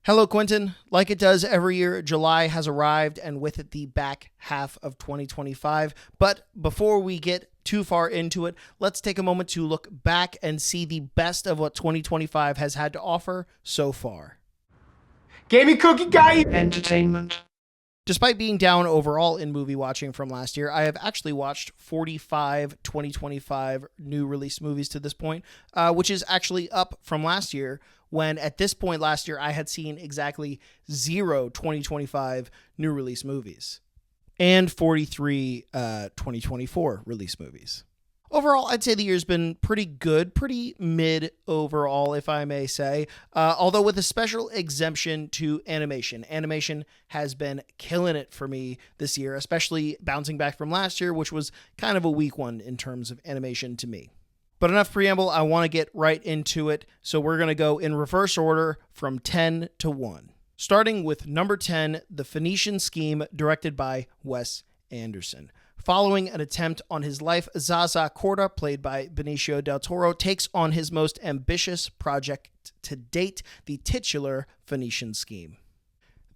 Hello, Quentin. Like it does every year, July has arrived, and with it the back half of 2025. But before we get too far into it, let's take a moment to look back and see the best of what 2025 has had to offer so far. Gamey cookie guy! Entertainment. Despite being down overall in movie watching from last year, I have actually watched 45 2025 new release movies to this point, which is actually up from last year, when at this point last year I had seen exactly 0 2025 new release movies and 43 2024 release movies. Overall, I'd say the year's been pretty good, pretty mid overall, if I may say, although with a special exemption to animation. Animation has been killing it for me this year, especially bouncing back from last year, which was kind of a weak one in terms of animation to me. But enough preamble, I want to get right into it, so we're going to go in reverse order from 10 to 1. Starting with number 10, The Phoenician Scheme, directed by Wes Anderson. Following an attempt on his life, Zaza Corda, played by Benicio del Toro, takes on his most ambitious project to date, the titular Phoenician Scheme.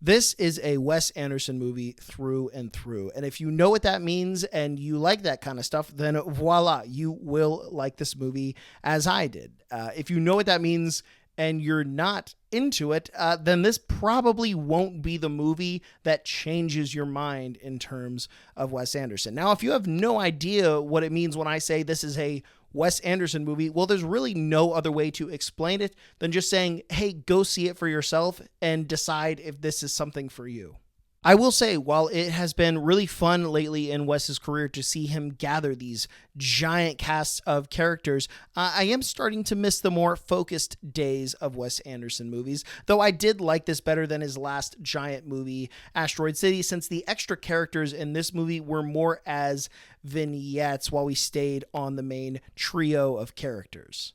This is a Wes Anderson movie through and through, and if you know what that means and you like that kind of stuff, then voila, you will like this movie as I did. If you know what that means and you're not into it, then this probably won't be the movie that changes your mind in terms of Wes Anderson. Now, if you have no idea what it means when I say this is a Wes Anderson movie, well, there's really no other way to explain it than just saying, hey, go see it for yourself and decide if this is something for you. I will say, while it has been really fun lately in Wes's career to see him gather these giant casts of characters, I am starting to miss the more focused days of Wes Anderson movies, though I did like this better than his last giant movie, Asteroid City, since the extra characters in this movie were more as vignettes while we stayed on the main trio of characters.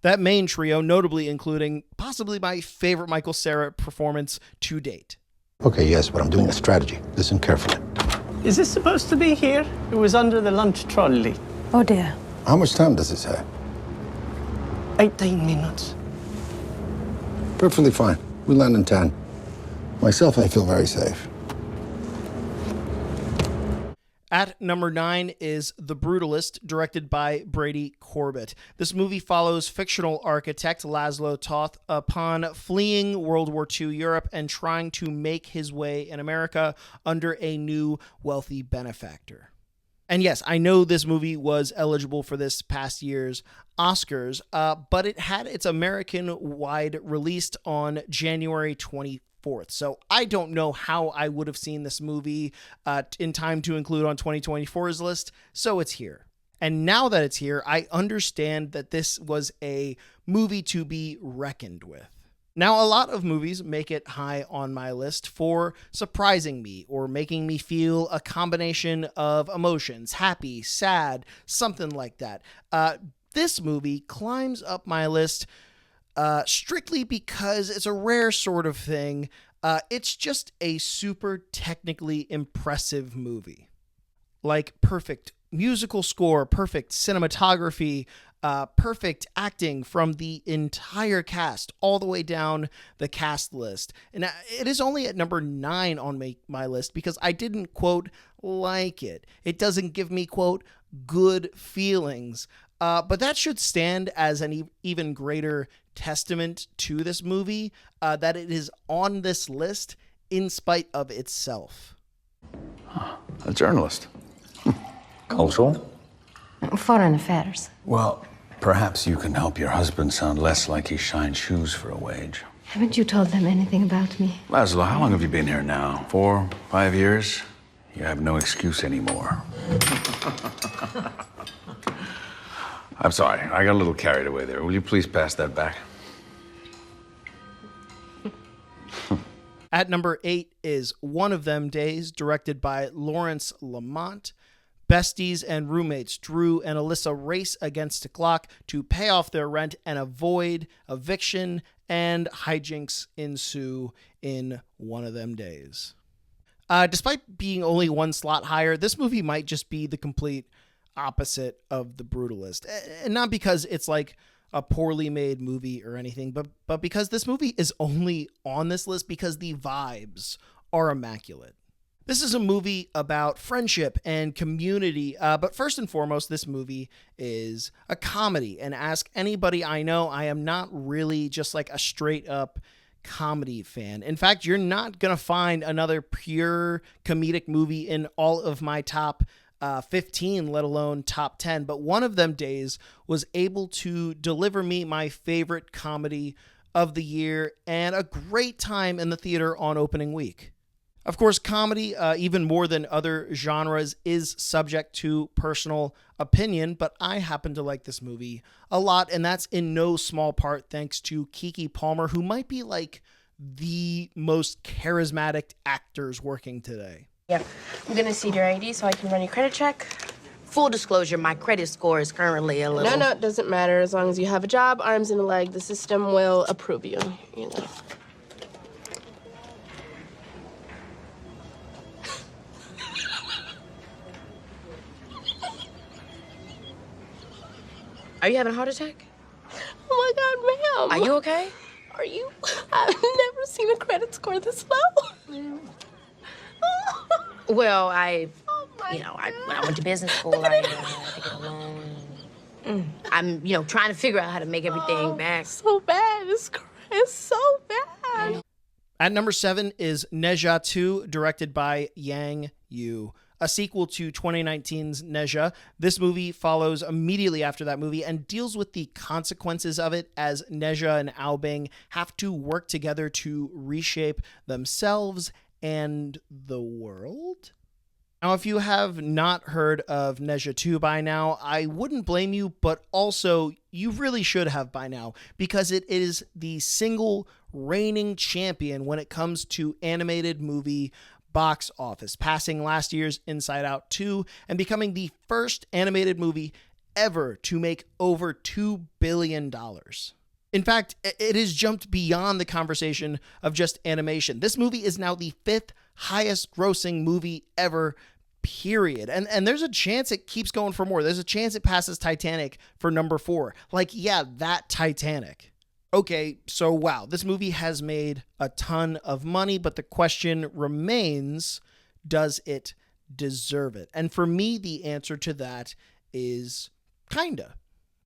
That main trio notably including possibly my favorite Michael Cera performance to date. Okay, yes, but I'm doing a strategy. Listen carefully. Is this supposed to be here? It was under the lunch trolley. Oh dear. How much time does it say? 18 minutes. Perfectly fine. We land in 10. Myself, I feel very safe. At number 9 is The Brutalist, directed by Brady Corbett. This movie follows fictional architect Laszlo Toth upon fleeing World War II Europe and trying to make his way in America under a new wealthy benefactor. And yes, I know this movie was eligible for this past year's Oscars, but it had its American-wide released on January 24th. So I don't know how I would have seen this movie in time to include on 2024's list, so it's here. And now that it's here, I understand that this was a movie to be reckoned with. Now, a lot of movies make it high on my list for surprising me or making me feel a combination of emotions, happy, sad, something like that. This movie climbs up my list strictly because it's a rare sort of thing. It's just a super technically impressive movie. Like perfect musical score, perfect cinematography, perfect acting from the entire cast, all the way down the cast list. And it is only at number 9 on my list because I didn't, quote, like it. It doesn't give me, quote, good feelings. But that should stand as an even greater testament to this movie, that it is on this list in spite of itself. A journalist. Cultural? Foreign affairs. Well, perhaps you can help your husband sound less like he shines shoes for a wage. Haven't you told them anything about me? Laszlo, how long have you been here now? 4, 5 years? You have no excuse anymore. I'm sorry, I got a little carried away there. Will you please pass that back? At number 8 is One of Them Days, directed by Lawrence Lamont. Besties and roommates Drew and Alyssa race against the clock to pay off their rent and avoid eviction, and hijinks ensue in One of Them Days. Despite being only one slot higher, this movie might just be the complete opposite of The Brutalist. And not because it's like a poorly made movie or anything, but because this movie is only on this list because the vibes are immaculate. This is a movie about friendship and community, but first and foremost, this movie is a comedy. And ask anybody I know, I am not really just like a straight up comedy fan. In fact, you're not going to find another pure comedic movie in all of my top 15, let alone top 10. But one of them days was able to deliver me my favorite comedy of the year and a great time in the theater on opening week. Of course, comedy, even more than other genres, is subject to personal opinion, but I happen to like this movie a lot, and that's in no small part thanks to Keke Palmer, who might be like the most charismatic actors working today. Yeah, I'm gonna see your ID so I can run your credit check. Full disclosure, my credit score is currently a little... No, it doesn't matter. As long as you have a job, arms and a leg, the system will approve you, you know. Are you having a heart attack? Oh my God, ma'am. Are you okay? Are you? I've never seen a credit score this low. Well, Oh when I went to business school, I had to get a loan. I'm, trying to figure out how to make everything back. So bad. It's so bad. At number 7 is Neja 2, directed by Yang Yu. A sequel to 2019's Neja, this movie follows immediately after that movie and deals with the consequences of it as Neja and Aobing have to work together to reshape themselves and the world. Now, if you have not heard of Neja 2 by now, I wouldn't blame you, but also you really should have by now, because it is the single reigning champion when it comes to animated movie box office, passing last year's Inside Out 2 and becoming the first animated movie ever to make over $2 billion. In fact, it has jumped beyond the conversation of just animation. This movie is now the 5th highest grossing movie ever, period. And there's a chance it keeps going for more. There's a chance it passes Titanic for number 4. Like, yeah, that Titanic. Okay, so wow, this movie has made a ton of money, but the question remains, does it deserve it? And for me, the answer to that is kinda.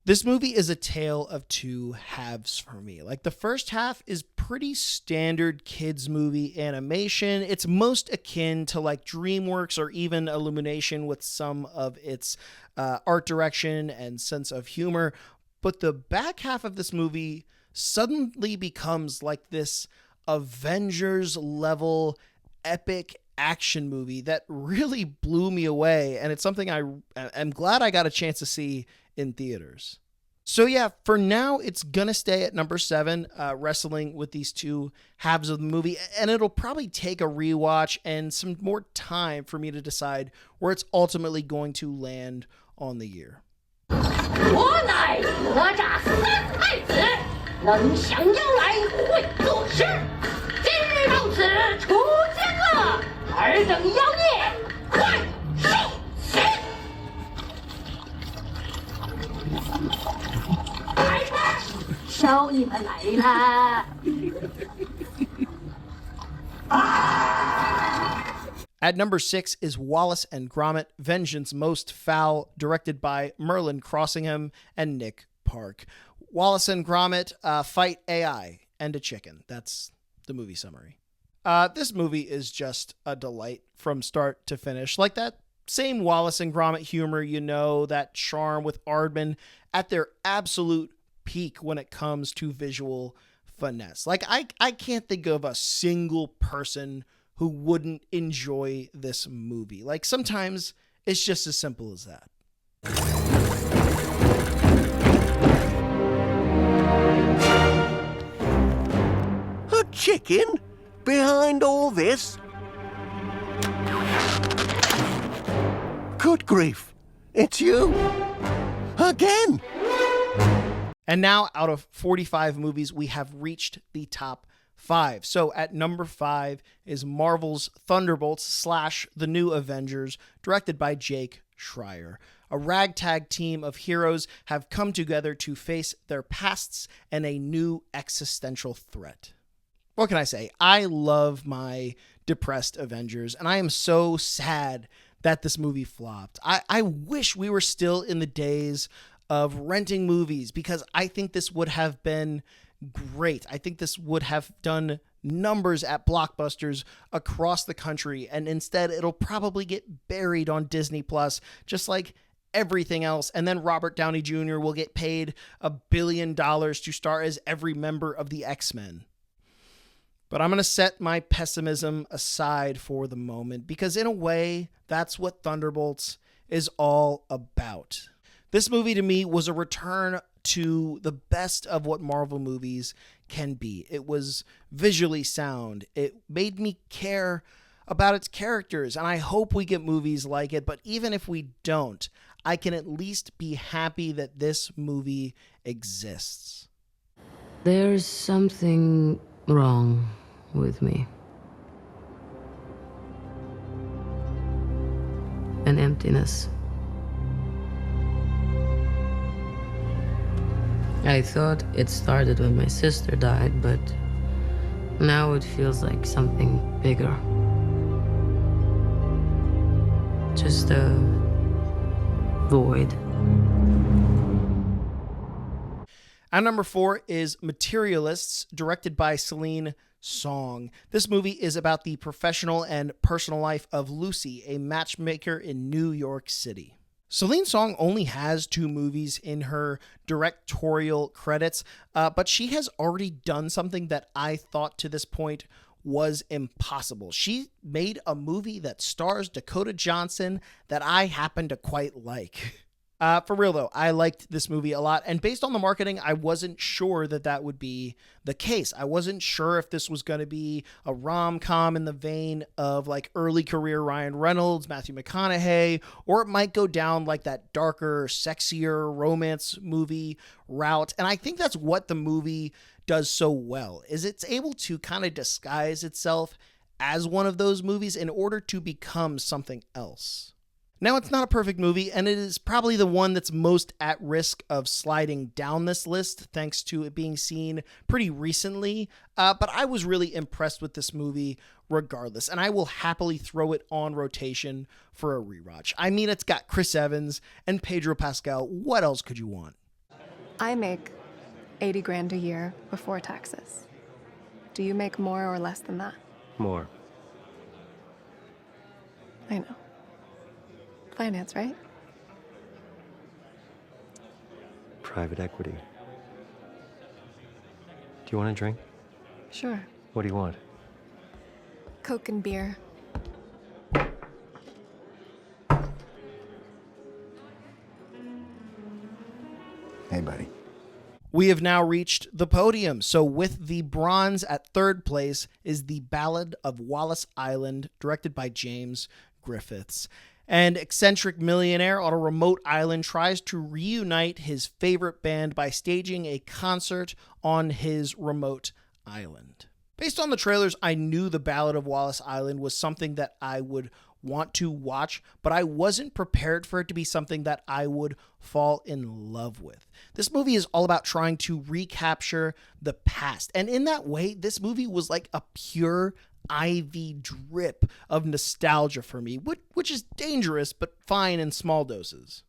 This movie is a tale of two halves for me. Like, the first half is pretty standard kids movie animation. It's most akin to like DreamWorks or even Illumination with some of its art direction and sense of humor. But the back half of this movie suddenly becomes like this Avengers level epic action movie that really blew me away. And it's something I'm glad I got a chance to see in theaters. So yeah, for now, it's gonna stay at number 7, wrestling with these two halves of the movie. And it'll probably take a rewatch and some more time for me to decide where it's ultimately going to land on the year. 我乃哪吒三太子，能降妖来，会作诗。今日到此除奸恶，尔等妖孽快受刑！来吧，少爷们来啦！ At number 6 is Wallace and Gromit, Vengeance Most Fowl, directed by Merlin Crossingham and Nick Park. Wallace and Gromit fight AI and a chicken. That's the movie summary. This movie is just a delight from start to finish. Like that same Wallace and Gromit humor, that charm with Aardman at their absolute peak when it comes to visual finesse. Like, I can't think of a single person who wouldn't enjoy this movie. Like, sometimes it's just as simple as that. A chicken? Behind all this? Good grief. It's you. Again. And now, out of 45 movies, we have reached the top 5. So at number 5 is Marvel's Thunderbolts / The New Avengers, directed by Jake Schreier. A ragtag team of heroes have come together to face their pasts and a new existential threat. What can I say? I love my depressed Avengers, and I am so sad that this movie flopped. I wish we were still in the days of renting movies, because I think this would have been great. I think this would have done numbers at blockbusters across the country, and instead it'll probably get buried on Disney Plus, just like everything else. And then Robert Downey Jr. will get paid $1 billion to star as every member of the X-Men. But I'm going to set my pessimism aside for the moment, because in a way, that's what Thunderbolts is all about. This movie to me was a return to the best of what Marvel movies can be. It was visually sound. It made me care about its characters, and I hope we get movies like it. But even if we don't, I can at least be happy that this movie exists. There's something wrong with me. An emptiness. I thought it started when my sister died, but now it feels like something bigger. Just a void. And number 4 is Materialists, directed by Celine Song. This movie is about the professional and personal life of Lucy, a matchmaker in New York City. Celine Song only has 2 movies in her directorial credits, but she has already done something that I thought to this point was impossible. She made a movie that stars Dakota Johnson that I happen to quite like. For real though, I liked this movie a lot, and based on the marketing, I wasn't sure that that would be the case. I wasn't sure if this was going to be a rom-com in the vein of like early career Ryan Reynolds, Matthew McConaughey, or it might go down like that darker, sexier romance movie route. And I think that's what the movie does so well, is it's able to kind of disguise itself as one of those movies in order to become something else. Now, it's not a perfect movie, and it is probably the one that's most at risk of sliding down this list, thanks to it being seen pretty recently, but I was really impressed with this movie regardless, and I will happily throw it on rotation for a rewatch. I mean, it's got Chris Evans and Pedro Pascal. What else could you want? I make 80 grand a year before taxes. Do you make more or less than that? More. I know. Finance, right? Private equity. Do you want a drink? Sure. What do you want? Coke and beer. Hey, buddy. We have now reached the podium. So with the bronze at 3rd place is The Ballad of Wallis Island, directed by James Griffiths. An eccentric millionaire on a remote island tries to reunite his favorite band by staging a concert on his remote island. Based on the trailers, I knew The Ballad of Wallis Island was something that I would want to watch, but I wasn't prepared for it to be something that I would fall in love with. This movie is all about trying to recapture the past, and in that way, this movie was like a pure IV drip of nostalgia for me, which is dangerous, but fine in small doses.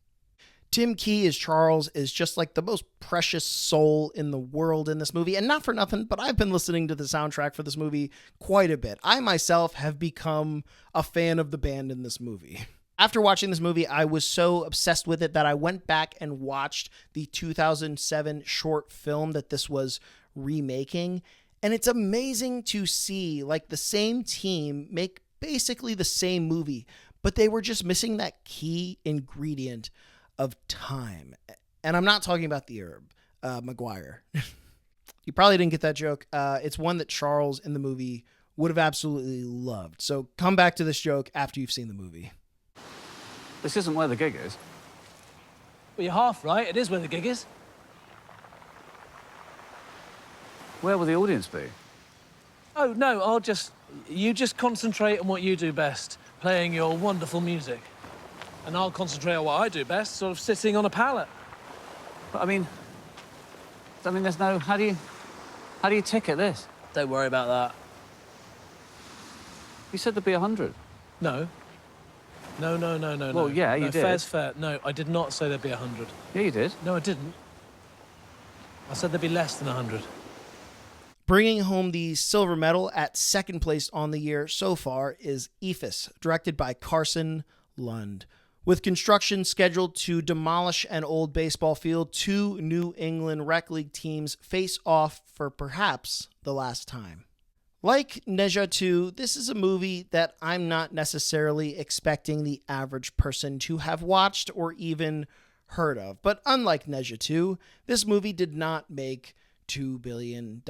Tim Key as Charles is just like the most precious soul in the world in this movie, and not for nothing, but I've been listening to the soundtrack for this movie quite a bit. I myself have become a fan of the band in this movie. After watching this movie, I was so obsessed with it that I went back and watched the 2007 short film that this was remaking. And it's amazing to see like the same team make basically the same movie, but they were just missing that key ingredient of time. And I'm not talking about the herb, Maguire. You probably didn't get that joke. It's one that Charles in the movie would have absolutely loved. So come back to this joke after you've seen the movie. This isn't where the gig is. Well, you're half right. It is where the gig is. Where will the audience be? Oh, no, you just concentrate on what you do best, playing your wonderful music. And I'll concentrate on what I do best, sort of sitting on a pallet. But I mean, there's no... How do you ticket this? Don't worry about that. You said there'd be 100. No. No. Well, yeah, you did. Fair's fair. No, I did not say there'd be 100. Yeah, you did. No, I didn't. I said there'd be less than 100. Bringing home the silver medal at second place on the year so far is Eephus, directed by Carson Lund. With construction scheduled to demolish an old baseball field, two New England Rec League teams face off for perhaps the last time. Like Neja 2, this is a movie that I'm not necessarily expecting the average person to have watched or even heard of. But unlike Neja 2, this movie did not make $2 billion.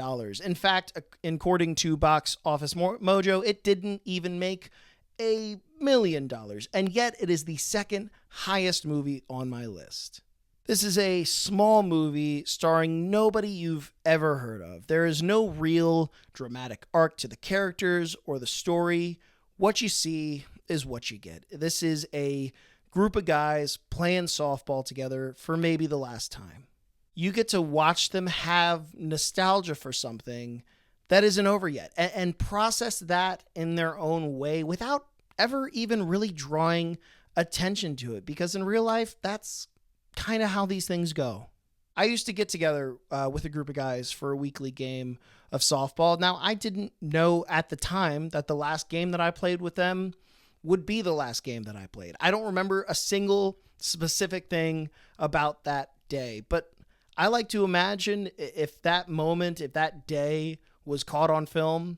In fact, according to Box Office Mojo, it didn't even make $1 million, and yet it is the second highest movie on my list. This is a small movie starring nobody you've ever heard of. There is no real dramatic arc to the characters or the story. What you see is what you get. This is a group of guys playing softball together for maybe the last time. You get to watch them have nostalgia for something that isn't over yet and process that in their own way without ever even really drawing attention to it, because in real life, that's kind of how these things go. I used to get together with a group of guys for a weekly game of softball. Now, I didn't know at the time that the last game that I played with them would be the last game that I played. I don't remember a single specific thing about that day, but I like to imagine if that moment, if that day was caught on film,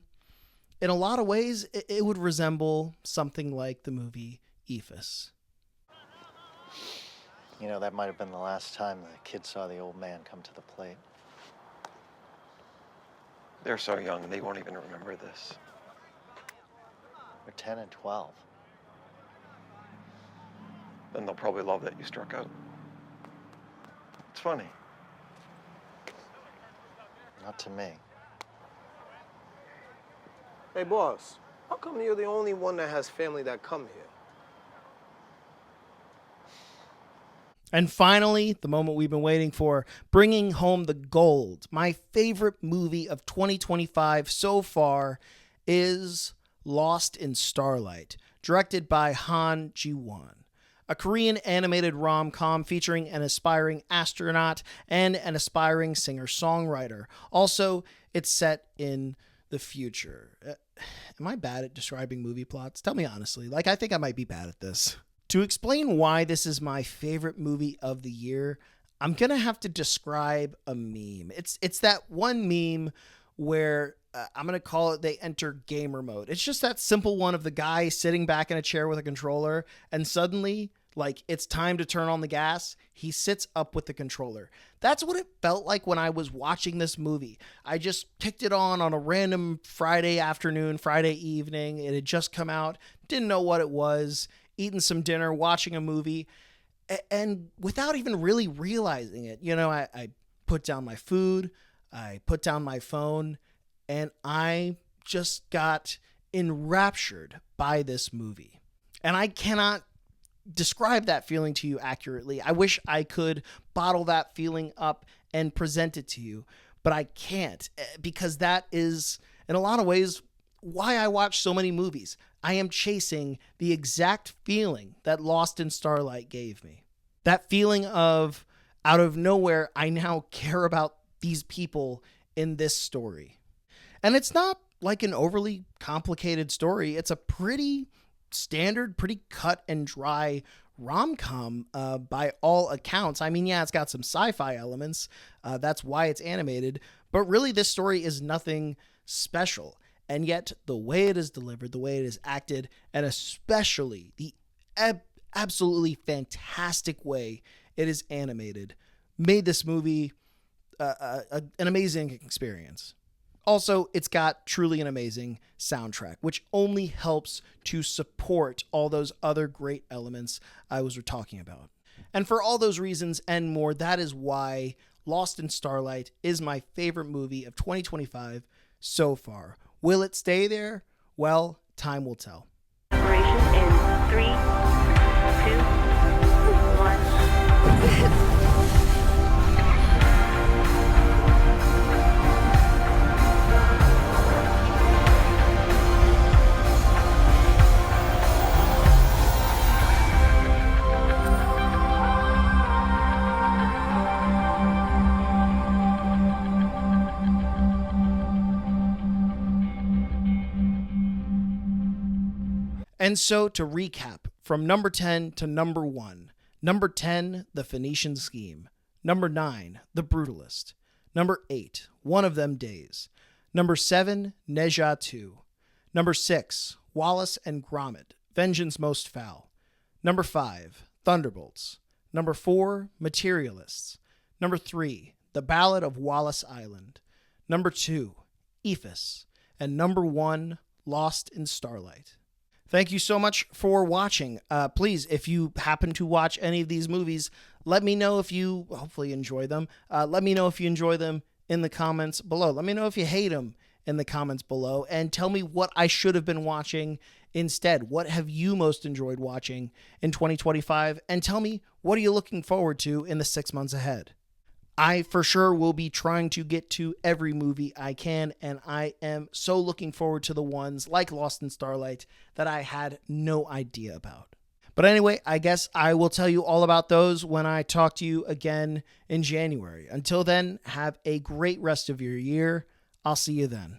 in a lot of ways, it would resemble something like the movie Eephus. You know, that might have been the last time the kids saw the old man come to the plate. They're so young, they won't even remember this. They're 10 and 12. Then they'll probably love that you struck out. It's funny. Not to me. Hey, boss, how come you're the only one that has family that come here? And finally, the moment we've been waiting for, bringing home the gold. My favorite movie of 2025 so far is Lost in Starlight, directed by Han Ji-won. A Korean animated rom-com featuring an aspiring astronaut and an aspiring singer-songwriter. Also, it's set in the future. Am I bad at describing movie plots? Tell me honestly. I think I might be bad at this. To explain why this is my favorite movie of the year, I'm going to have to describe a meme. It's that one meme where I'm going to call it they enter gamer mode. It's just that simple one of the guy sitting back in a chair with a controller, and suddenly, it's time to turn on the gas, he sits up with the controller. That's what it felt like when I was watching this movie. I just kicked it on a random Friday afternoon, Friday evening. It had just come out, didn't know what it was, eating some dinner, watching a movie, and without even really realizing it, I put down my food, I put down my phone, and I just got enraptured by this movie. And I cannot describe that feeling to you accurately. I wish I could bottle that feeling up and present it to you, but I can't, because that is, in a lot of ways, why I watch so many movies. I am chasing the exact feeling that Lost in Starlight gave me. That feeling of, out of nowhere, I now care about these people in this story. And it's not like an overly complicated story. It's a pretty standard, pretty cut and dry rom-com by all accounts. I mean, yeah, it's got some sci-fi elements. That's why it's animated. But really, this story is nothing special. And yet, the way it is delivered, the way it is acted, and especially the absolutely fantastic way it is animated, made this movie an amazing experience. Also, it's got truly an amazing soundtrack, which only helps to support all those other great elements I was talking about. And for all those reasons and more, that is why Lost in Starlight is my favorite movie of 2025 so far. Will it stay there? Well, time will tell. Operation in 3, 2, And so to recap, from number 10 to number 1. Number 10, The Phoenician Scheme. Number 9, The Brutalist. Number 8, One of Them Days. Number 7, Neja 2. Number 6, Wallace and Gromit, Vengeance Most Fowl. Number 5, Thunderbolts. Number 4, Materialists. Number 3, The Ballad of Wallis Island. Number 2, Eephus. And number 1, Lost in Starlight. Thank you so much for watching. Please, if you happen to watch any of these movies, let me know if you hopefully enjoy them. Let me know if you enjoy them in the comments below. Let me know if you hate them in the comments below. And tell me what I should have been watching instead. What have you most enjoyed watching in 2025? And tell me, what are you looking forward to in the 6 months ahead? I for sure will be trying to get to every movie I can, and I am so looking forward to the ones like Lost in Starlight that I had no idea about. But anyway, I guess I will tell you all about those when I talk to you again in January. Until then, have a great rest of your year. I'll see you then.